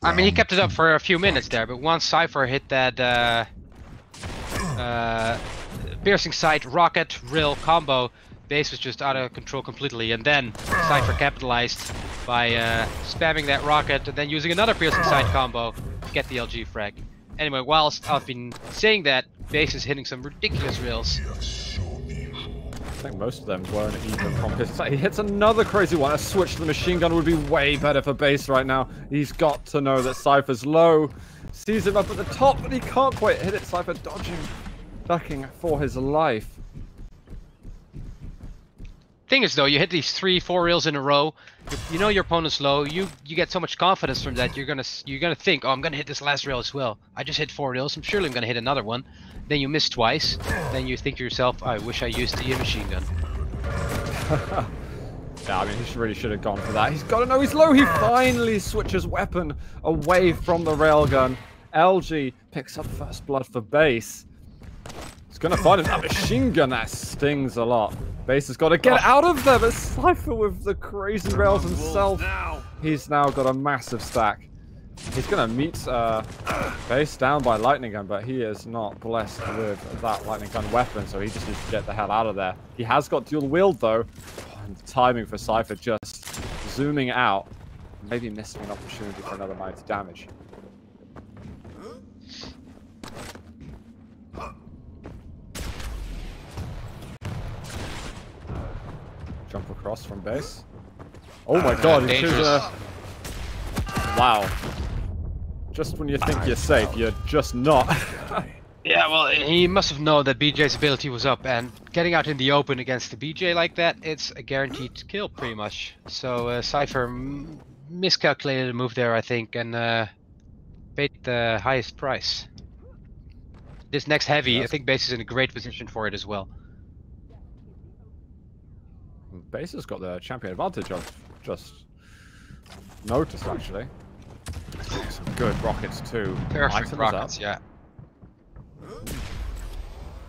I mean, he kept it up for a few minutes there, but once Cypher hit that piercing sight, rocket, rill combo, Base was just out of control completely, and then Cypher capitalized by spamming that rocket and then using another piercing side combo to get the LG frag. Anyway, whilst I've been saying that, Base is hitting some ridiculous rails. I think most of them weren't even from his side. He hits another crazy one. A switch to the machine gun would be way better for Base right now. He's got to know that Cypher's low. Sees him up at the top, but he can't quite hit it. Cypher dodging, ducking for his life. Thing is though, you hit these 3-4 reels in a row, you know your opponent's low, you get so much confidence from that, you're gonna think, oh, I'm gonna hit this last reel as well. I just hit 4 reels, I'm surely gonna hit another one. Then you miss twice, then you think to yourself, I wish I used the machine gun. Yeah, I mean, he really should have gone for that. He's got to know he's low. He finally switches weapon away from the railgun. LG picks up first blood for Base. He's going to find that machine gun. That stings a lot. Base has got to get out of there, but Cypher with the crazy rails himself. He's now got a massive stack. He's going to meet Base down by lightning gun, but he is not blessed with that lightning gun weapon, so he just needs to get the hell out of there. He has got dual wield, though. And the timing for Cypher just zooming out, maybe missing an opportunity for another mighty damage. Jump across from Base. Oh my god, he's wow. Just when you think you're safe, you're just not. Yeah, well, he must have known that BJ's ability was up, and getting out in the open against the BJ like that, it's a guaranteed kill, pretty much. So Cypher miscalculated a move there, I think, and paid the highest price. This next heavy, I think Base is in a great position for it as well. Base has got the champion advantage, I've just noticed, actually. Some good rockets, too. Perfect rockets, yeah.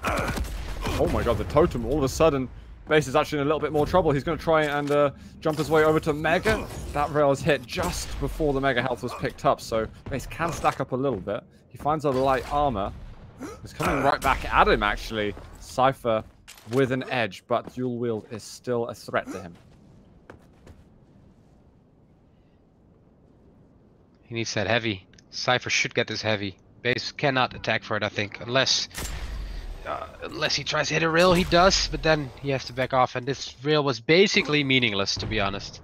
Oh my god, the totem, all of a sudden, Base is actually in a little bit more trouble. He's going to try and jump his way over to Mega. That rail is hit just before the Mega health was picked up, so Base can stack up a little bit. He finds a light armor. He's coming right back at him, actually. Cypher with an edge, but dual wield is still a threat to him. He needs that heavy. Cypher should get this heavy. Base cannot attack for it, I think, unless he tries to hit a rail. He does, but then he has to back off, and this rail was basically meaningless, to be honest.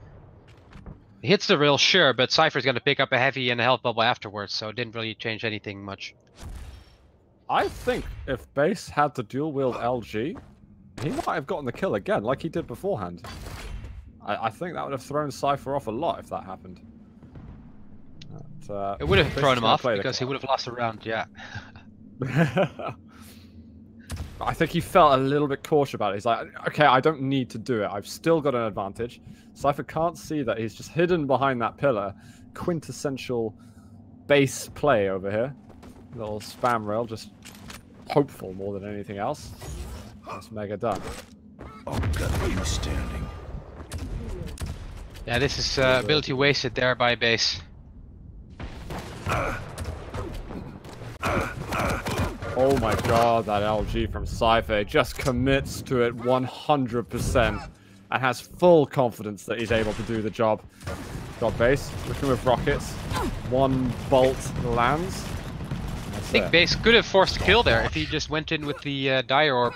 He hits the rail, sure, but Cypher's going to pick up a heavy and a health bubble afterwards, so it didn't really change anything much. I think if Base had the dual wield LG, he might have gotten the kill again, like he did beforehand. I think that would have thrown Cypher off a lot if that happened. It would have thrown him off because he would have lost a round, yeah. I think he felt a little bit cautious about it. He's like, okay, I don't need to do it. I've still got an advantage. Cypher can't see that he's just hidden behind that pillar. Quintessential Base play over here. Little spam rail, just hopeful more than anything else. That's Mega done. Oh, got you standing. Yeah, this is ability wasted there by Base. Oh my god, that LG from Cypher just commits to it 100% and has full confidence that he's able to do the job. Got Base, looking with rockets. One bolt lands. I think Base could have forced a kill there if he just went in with the Dire Orb.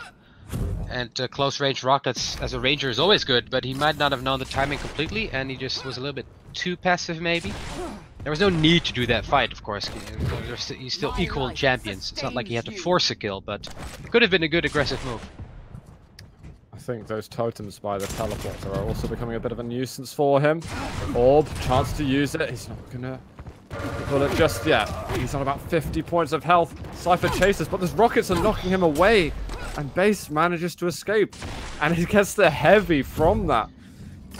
And close range rockets as a ranger is always good, but he might not have known the timing completely, and he just was a little bit too passive, maybe. There was no need to do that fight, of course. He's still equal champions. It's not like he had to force a kill, but it could have been a good aggressive move. I think those totems by the teleporter are also becoming a bit of a nuisance for him. Orb, chance to use it. He's not gonna pull it just yet. He's on about 50 points of health. Cypher chases, but those rockets are knocking him away. And Base manages to escape. And he gets the heavy from that.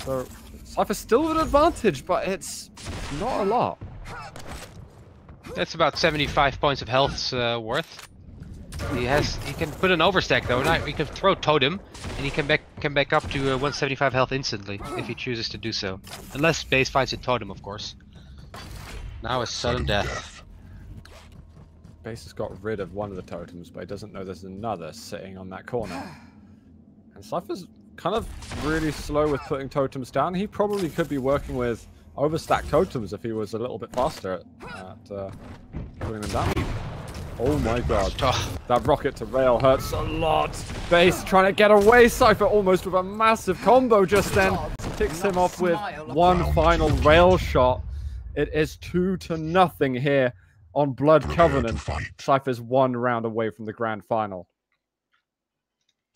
So Cypher still with an advantage, but it's not a lot. That's about 75 points of health's worth. He can put an overstack though. Now he can throw totem, and he can back up to 175 health instantly if he chooses to do so. Unless Base finds a totem, of course. Now it's sudden death. Base has got rid of one of the totems, but he doesn't know there's another sitting on that corner. And Cypher's kind of really slow with putting totems down. He probably could be working with overstacked totems if he was a little bit faster at putting them down. Oh my god. That rocket to rail hurts a lot. Base trying to get away. Cypher almost with a massive combo just then. Ticks him off with one final rail shot. It is 2-0 here on Blood Covenant. Cypher's 1 round away from the grand final.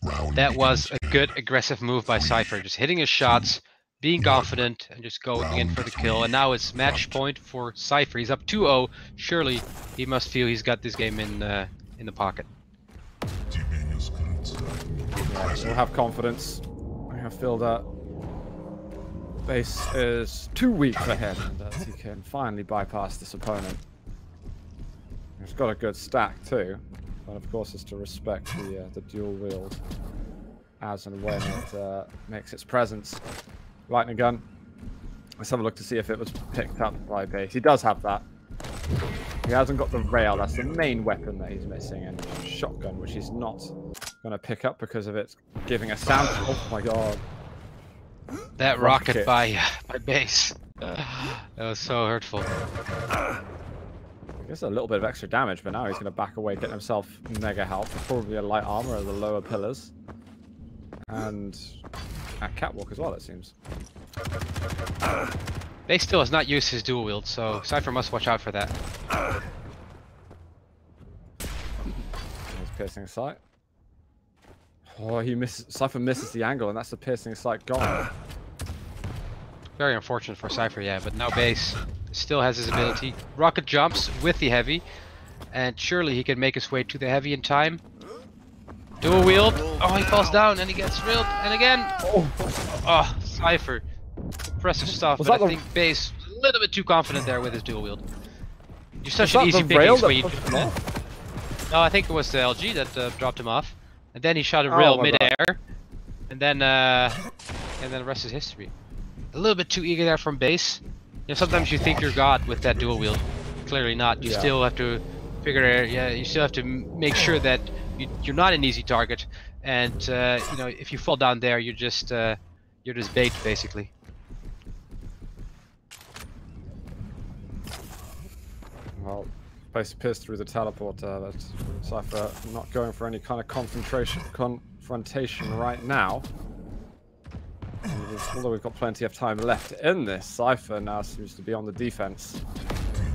Round That was a begins. good aggressive move by Cypher, just hitting his shots, being confident, and just going in for the kill. And now it's match point for Cypher. He's up 2-0. Surely he must feel he's got this game in the pocket. Yeah, we'll have confidence. I feel that Base is 2 weak for him, and that he can finally bypass this opponent. He's got a good stack too, but of course is to respect the dual wield as and when it makes its presence. Lightning gun. Let's have a look to see if it was picked up by Base. He does have that. He hasn't got the rail. That's the main weapon that he's missing, and shotgun, which he's not going to pick up because of it giving a sound. Oh my god. That rocket by Base. That was so hurtful. I guess a little bit of extra damage, but now he's going to back away, get himself mega health, probably a light armor at the lower pillars. And a catwalk as well, it seems. Base still has not used his dual wield, so Cypher must watch out for that. He's piercing sight. Oh, Cypher misses the angle, and that's the piercing sight gone. Very unfortunate for Cypher, yeah, but now Base still has his ability. Rocket jumps with the heavy, and surely he can make his way to the heavy in time. Dual wield. Oh, he falls down and he gets drilled. And again. Oh, Cypher. Impressive stuff, but I think Base was a little bit too confident there with his dual wield. You're such an easy pickings when you... No, I think it was the LG that dropped him off. And then he shot a rail mid-air. And then the rest is history. A little bit too eager there from Base. You know, sometimes you think you're God with that dual wield. Clearly not. You still have to figure it. Yeah, you still have to make sure that you're not an easy target, and you know, if you fall down there, you're just bait basically. Well, Base pierced through the teleporter. But Cypher not going for any kind of confrontation right now. Although we've got plenty of time left in this, Cypher now seems to be on the defense.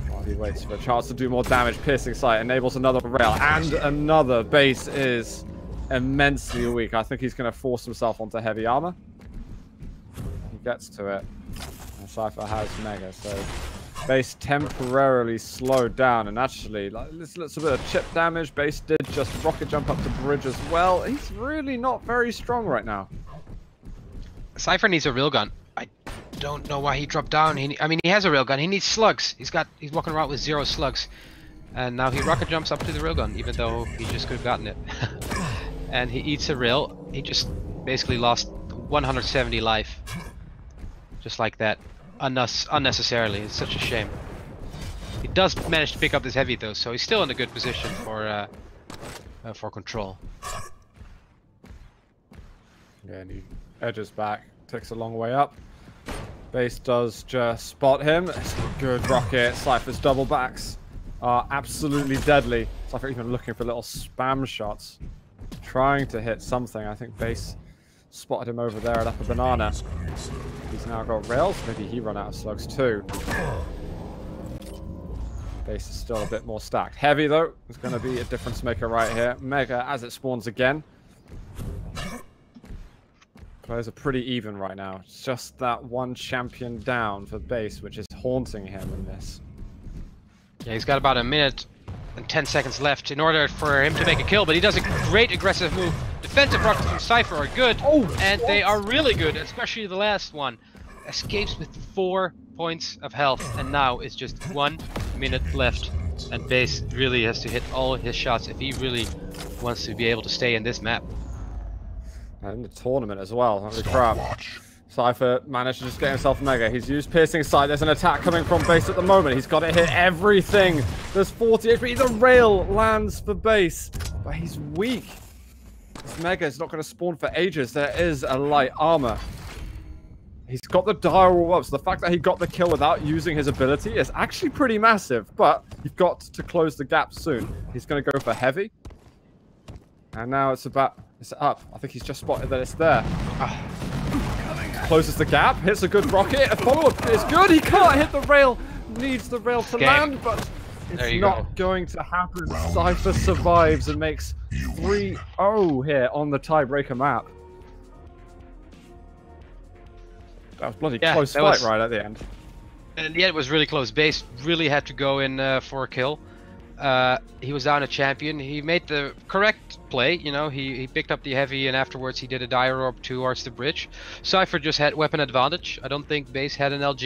While he waits for a chance to do more damage, piercing sight enables another rail and another. Base is immensely weak. I think he's going to force himself onto heavy armor. He gets to it. And Cypher has mega, so Base temporarily slowed down. And actually, like, this looks a bit of chip damage. Base did just rocket jump up the bridge as well. He's really not very strong right now. Cypher needs a railgun. I don't know why he dropped down. I mean, he has a railgun. He needs slugs. He's walking around with 0 slugs, and now he rocket jumps up to the railgun, even though he just could have gotten it. And he eats a rail. He just basically lost 170 life, just like that, unnecessarily. It's such a shame. He does manage to pick up this heavy though, so he's still in a good position for control. Yeah, and he edges back, takes a long way up. Base does just spot him. It's a good rocket. Cypher's double backs are absolutely deadly. Cypher even looking for little spam shots, trying to hit something. I think Base spotted him over there at Upper Banana. He's now got rails. Maybe he run out of slugs too. Base is still a bit more stacked. Heavy though is going to be a difference maker right here. Mega as it spawns again. Players are pretty even right now. It's just that one champion down for Base, which is haunting him in this. Yeah, he's got about 1 minute and 10 seconds left in order for him to make a kill, but he does a great aggressive move. Defensive rockets from Cypher are good, and they are really good, especially the last one. Escapes with 4 points of health, and now it's just 1 minute left. And Base really has to hit all his shots if he really wants to be able to stay in this map. And in the tournament as well. Holy crap. Cypher managed to just get himself mega. He's used piercing sight. There's an attack coming from Base at the moment. He's got to hit everything. There's 40 HP. The rail lands for Base, but he's weak. This Mega is not going to spawn for ages. There is a light armor. He's got the dial up, so the fact that he got the kill without using his ability is actually pretty massive, but you've got to close the gap soon. He's going to go for heavy. And now it's up. I think he's just spotted that it's there. Closes the gap, hits a good rocket. A follow-up is good. He can't hit the rail. Needs the rail to land, but it's not going to happen. Cypher survives and makes 3-0 here on the tiebreaker map. That was bloody close fight right at the end. And yeah, it was really close. Base really had to go in for a kill. He was down a champion. He made the correct play. You know, he picked up the heavy, and afterwards he did a dire orb towards the bridge. Cypher just had weapon advantage. I don't think Base had an LG.